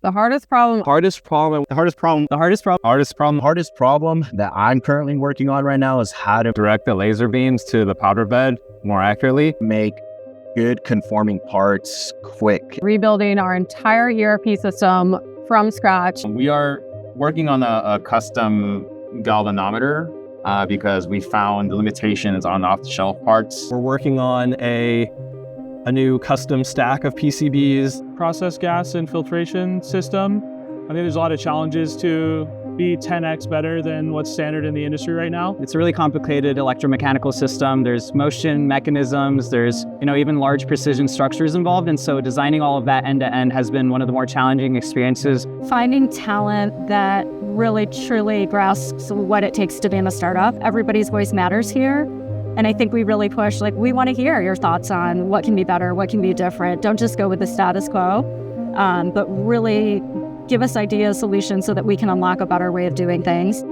The hardest problem that I'm currently working on right now is how to direct the laser beams to the powder bed more accurately, make good conforming parts quick. rebuilding our entire ERP system from scratch. We are working on a custom galvanometer because we found the limitations on off-the-shelf parts. We're working on a new custom stack of PCBs. Process gas and filtration system. I think there's a lot of challenges to be 10x better than what's standard in the industry right now. It's a really complicated electromechanical system. There's motion mechanisms, there's even large precision structures involved, and so designing all of that end to end has been one of the more challenging experiences. Finding talent that really truly grasps what it takes to be in a startup. Everybody's voice matters here. And I think we really push, we want to hear your thoughts on what can be better, what can be different. Don't just go with the status quo, but really give us ideas, solutions so that we can unlock a better way of doing things.